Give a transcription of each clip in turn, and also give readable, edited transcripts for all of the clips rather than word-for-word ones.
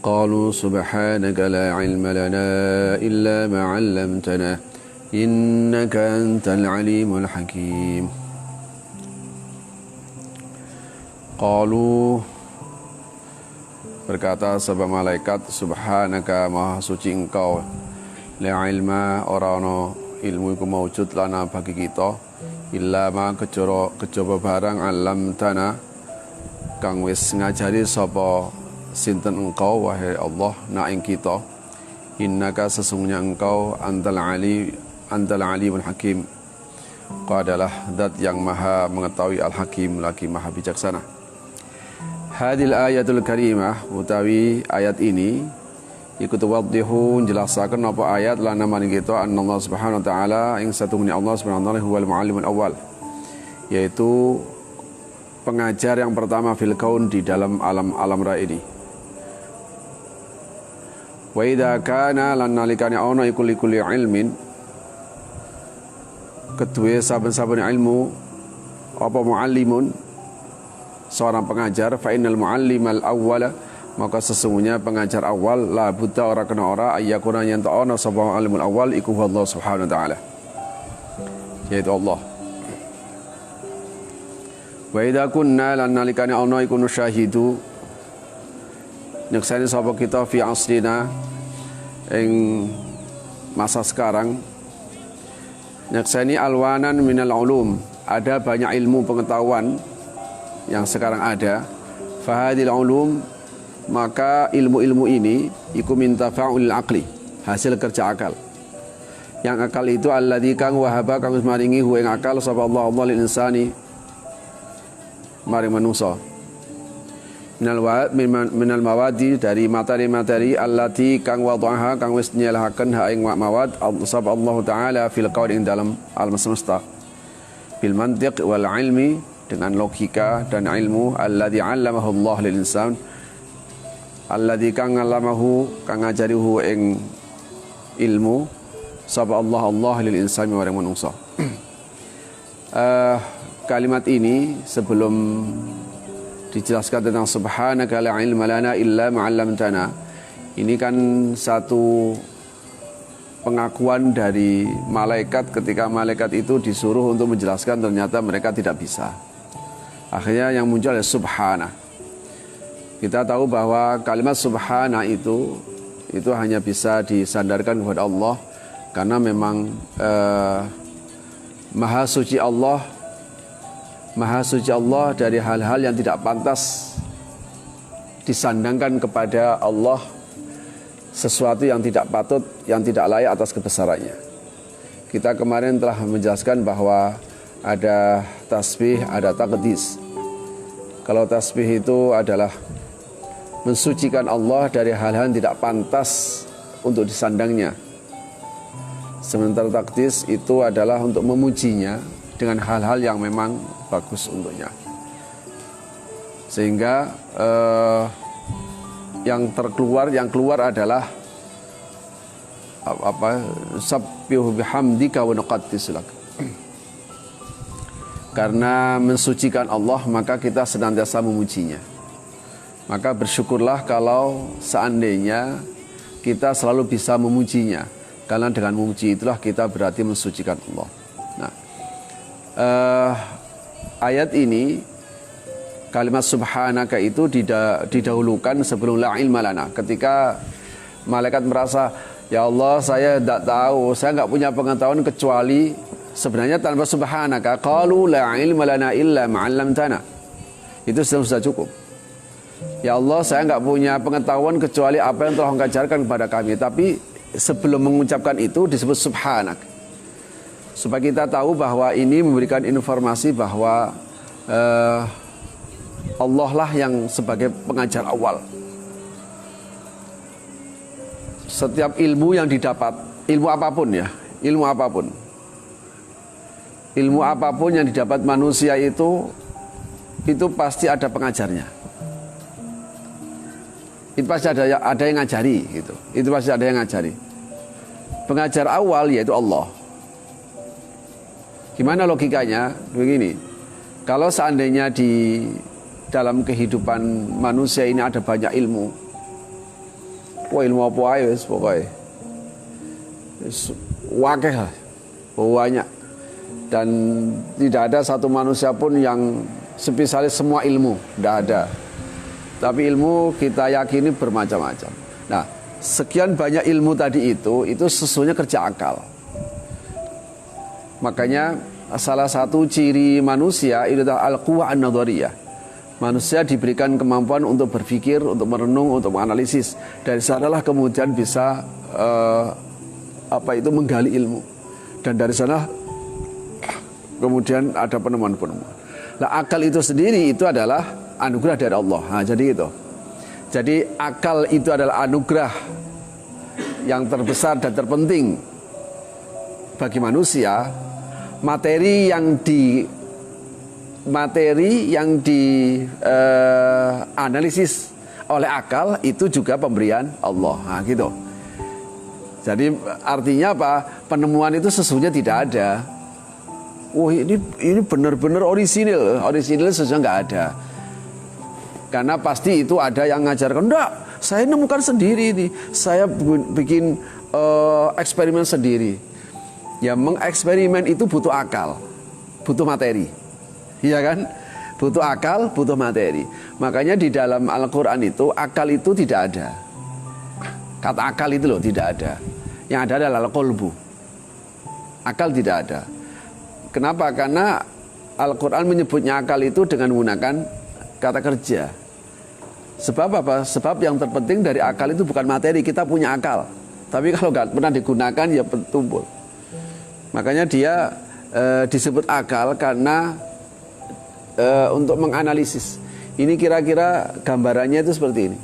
Qalu subhanaka la ilma lana illa ma 'allamtana innaka antal alimul hakim. Qalu, berkata sebuah malaikat, subhanaka, maha suci engkau, la ilma, orano ilmu iku maujud lana bagi kita, illa ma kejaba barang alam tanah kang wis ngajari sapa sinten engkau wahai Allah na ing kita, innaka sesungguhnya engkau antal alimul hakim, kau adalah zat yang maha mengetahui al-hakim lagi maha bijaksana. Hadil ayatul karimah, utawi ayat ini ikut waddihu menjelaskan apa ayat lana maring kita anna Allah subhanahu wa ta'ala ing satungnya Allah subhanahu wa ta'ala huwal muallimul awal, yaitu pengajar yang pertama fil kaun, di dalam alam raya ini. Wa idza kana lan nalikane ana iku likulli ilmin, kedue saben-saben ilmu apa muallimun, seorang pengajar, fa innal muallimal awwala, maka sesungguhnya pengajar awal la buta ora kena ora ayyakuna yen ta ana sapa alimul awal iku Allah subhanahu wa ta'ala, yaitu Allah. Wa idza kunna lan nalikane ana iku nusyahidu, nyaksani sapa kita fi asrina ing masa sekarang, nyaksani alwanan minal ulum, ada banyak ilmu pengetahuan yang sekarang ada, fahadil ulum, maka ilmu-ilmu ini iku min tafa'ul aqli, hasil kerja akal. Yang akal itu alladzi kang wahaba kang maringi hu ing akal sapa Allah lil insani maring manusa, minal mawadi, dari materi-materi allati kang wadhaha kang wis nyelahaken ha ing mawad sapa Allah taala fil qaul ing dalam alam semesta, bil mantiq wal ilmi, dengan logika dan ilmu, alladzi 'allamahu Allah lil insan, alladzi kang 'allamahu kang ngajarihu ing ilmu sapa Allah lil insan maring manungsa. Kalimat ini sebelum dijelaskan tentang subhanaka la ilma lana illa ma 'allamtana, ini kan satu pengakuan dari malaikat ketika malaikat itu disuruh untuk menjelaskan, ternyata mereka tidak bisa. Akhirnya yang muncul adalah subhana. Kita tahu bahwa kalimat subhana itu hanya bisa disandarkan kepada Allah, karena memang maha suci Allah dari hal-hal yang tidak pantas disandangkan kepada Allah, sesuatu yang tidak patut, yang tidak layak atas kebesarannya. Kita kemarin telah menjelaskan bahwa ada tasbih, ada taqdis. Kalau tasbih itu adalah mensucikan Allah dari hal-hal yang tidak pantas untuk disandangnya, sementara taqdis itu adalah untuk memujinya dengan hal-hal yang memang bagus untuknya. Sehingga yang keluar adalah sabbihu bihamdika wa nuqaddis lak. Karena mensucikan Allah, maka kita senantiasa memujinya. Maka bersyukurlah kalau seandainya kita selalu bisa memujinya, karena dengan memuji itulah kita berarti mensucikan Allah. Nah, ayat ini kalimat subhanaka itu didahulukan sebelum la ilma lana. Ketika malaikat merasa, ya Allah, saya tidak tahu, saya nggak punya pengetahuan kecuali sebenarnya tanpa subhanaka, qalu la ilma lana illa ma 'allamtana, itu sudah cukup. Ya Allah, saya nggak punya pengetahuan kecuali apa yang telah Engkau ajarkan kepada kami. Tapi sebelum mengucapkan itu disebut subhanak, supaya kita tahu bahwa ini memberikan informasi bahwa Allah lah yang sebagai pengajar awal. Setiap ilmu yang didapat, ilmu apapun yang didapat manusia itu pasti ada pengajarnya. Itu pasti ada yang ngajari gitu. Itu pasti ada yang ngajari. Pengajar awal yaitu Allah. Gimana logikanya? Begini. Kalau seandainya di dalam kehidupan manusia ini ada banyak ilmu. Wah, ilmu apa aja wis pokoknya. Wakeh lah, banyak. Dan tidak ada satu manusia pun yang spesialis semua ilmu, tidak ada. Tapi ilmu kita yakini bermacam-macam. Nah, sekian banyak ilmu tadi itu sesungguhnya kerja akal. Makanya salah satu ciri manusia itu adalah al-quwwah an-nadhariyah. Manusia diberikan kemampuan untuk berpikir, untuk merenung, untuk menganalisis. Dari sanalah kemudian bisa menggali ilmu. Dan dari sana kemudian ada penemuan-penemuan. Nah, akal itu sendiri itu adalah anugerah dari Allah. Nah, jadi itu. Jadi akal itu adalah anugerah yang terbesar dan terpenting bagi manusia. Materi yang dianalisis oleh akal itu juga pemberian Allah. Nah, gitu. Jadi artinya apa? Penemuan itu sesungguhnya tidak ada. Wah, ini benar-benar orisinil sesungguhnya nggak ada. Karena pasti itu ada yang ngajarkan, enggak, saya nemukan sendiri nih, saya bikin eksperimen sendiri. Ya, mengeksperimen itu butuh akal, butuh materi, iya kan? Butuh akal, butuh materi. Makanya di dalam Al-Quran itu akal itu tidak ada. Kata akal itu loh tidak ada. Yang ada adalah qalbu. Akal tidak ada. Kenapa? Karena Al-Quran menyebutnya akal itu dengan menggunakan kata kerja. Sebab apa? Sebab yang terpenting dari akal itu bukan materi. Kita punya akal, tapi kalau nggak pernah digunakan ya tumpul. Makanya dia disebut akal karena untuk menganalisis. Ini kira-kira gambarannya itu seperti ini.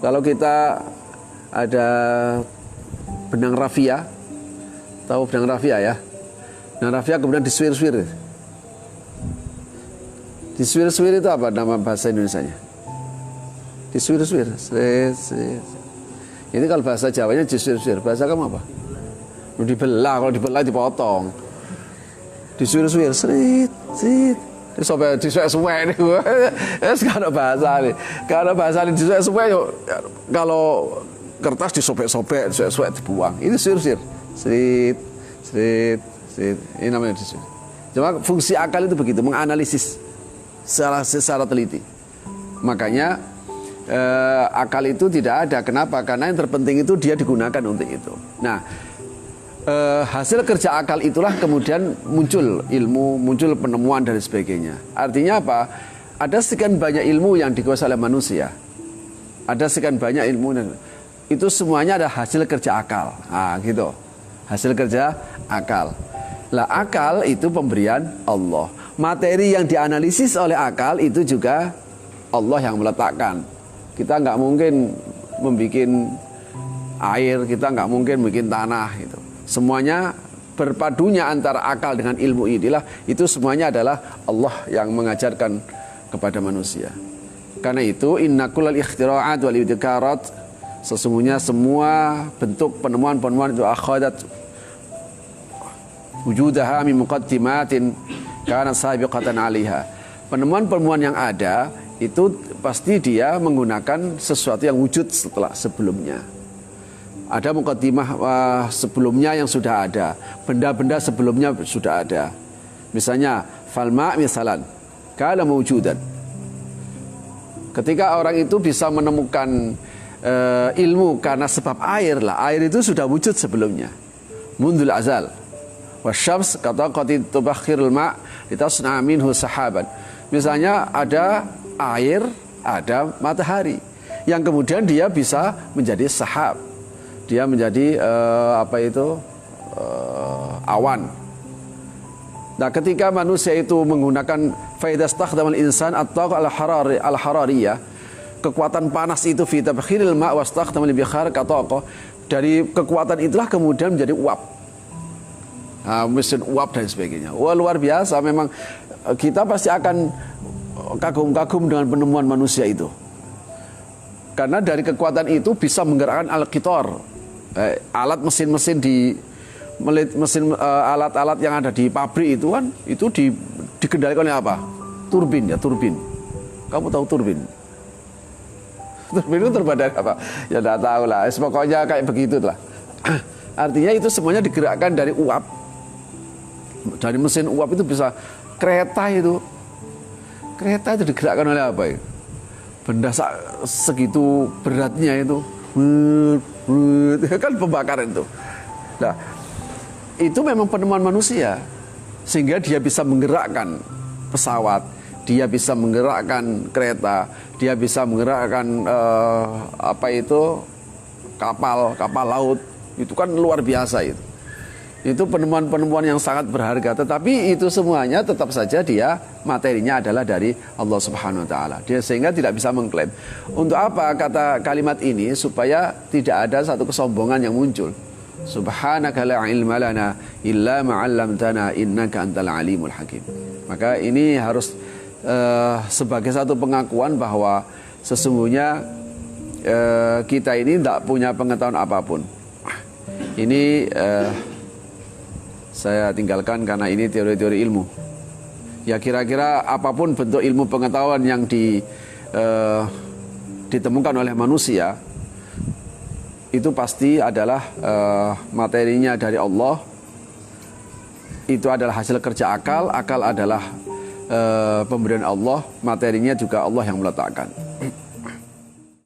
Kalau kita ada benang rafia, tahu benang rafia ya? Benang rafia kemudian disuir-suir. Disuir-suir itu apa nama bahasa Indonesianya? Disuir-suir. Ini kalau bahasa Jawanya disuir-suir. Bahasa kamu apa? Dibelah, kalau dibelah dipotong. Disuir-suir, srit. Disuek-suek nih. Sekarang bahasa nih. Karena bahasa ini disuek-suek, kalau kertas disobek-sobek, disuek-suek dibuang. Ini suir-suir. Srit. Ini namanya disuir. Cuma fungsi akal itu begitu, menganalisis secara teliti. Makanya akal itu tidak ada. Kenapa? Karena yang terpenting itu dia digunakan untuk itu. Nah, hasil kerja akal itulah kemudian muncul ilmu, muncul penemuan dan sebagainya. Artinya apa? Ada sekian banyak ilmu yang dikuasai oleh manusia. Ada sekian banyak ilmu dan itu semuanya ada hasil kerja akal. Nah, gitu. Hasil kerja akal. Lah, akal itu pemberian Allah. Materi yang dianalisis oleh akal itu juga Allah yang meletakkan. Kita nggak mungkin membuat air, kita nggak mungkin bikin tanah gitu. Semuanya berpadunya antara akal dengan ilmu inilah, itu semuanya adalah Allah yang mengajarkan kepada manusia. Karena itu inna kullal ikhtira'at wal ibtikarat, sesungguhnya semua bentuk penemuan-penemuan itu akhadat wujudaha min muqaddimatin kana sabiqatan 'alaiha. Penemuan-penemuan yang ada itu pasti dia menggunakan sesuatu yang wujud sebelumnya. Ada muqaddimah sebelumnya yang sudah ada, benda-benda sebelumnya sudah ada. Misalnya falma misalan kana mawjudan. Ketika orang itu bisa menemukan ilmu karena sebab air lah, air itu sudah wujud sebelumnya. Mundul azal. Wasyams kata qad tubakhirul ma' litasna minhu sahaban. Misalnya ada air, ada matahari yang kemudian dia bisa menjadi sahab. Dia menjadi awan. Nah, ketika manusia itu menggunakan faidastakdamal insan atau al-harariyah, kekuatan panas itu fi tabkhiril ma' wastakdamal bikhar kataqa, dari kekuatan itulah kemudian menjadi uap. Mesin uap dan sebagainya. Wah, luar biasa memang. Kita pasti akan kagum-kagum dengan penemuan manusia itu. Karena dari kekuatan itu bisa menggerakkan al-qitar, alat mesin-mesin alat-alat yang ada di pabrik itu kan itu dikendalikan oleh apa? turbin ya, turbin. Kamu tahu turbin? Turbin itu terbuat dari apa? Ya tidak tahu lah. Pokoknya kayak begitu lah. Artinya itu semuanya digerakkan dari uap. Dari mesin uap itu bisa kereta itu. Kereta itu digerakkan oleh apa ya? Benda segitu beratnya itu. Kan pembakaran itu. Nah, itu memang penemuan manusia. Sehingga dia bisa menggerakkan pesawat, dia bisa menggerakkan kereta, dia bisa menggerakkan kapal laut. Itu kan luar biasa itu. Itu penemuan-penemuan yang sangat berharga. Tetapi itu semuanya tetap saja dia materinya adalah dari Allah Subhanahu Wa Taala. Dia sehingga tidak bisa mengklaim. Untuk apa kata kalimat ini? Supaya tidak ada satu kesombongan yang muncul. Subhanaka la ilma lana illa ma 'allamtana innaka antal alimul hakim. Maka ini harus sebagai satu pengakuan bahwa sesungguhnya kita ini tidak punya pengetahuan apapun. Ini saya tinggalkan karena ini teori-teori ilmu. Ya kira-kira apapun bentuk ilmu pengetahuan yang ditemukan oleh manusia, itu pasti adalah materinya dari Allah. Itu adalah hasil kerja akal. Akal adalah pemberian Allah. Materinya juga Allah yang meletakkan.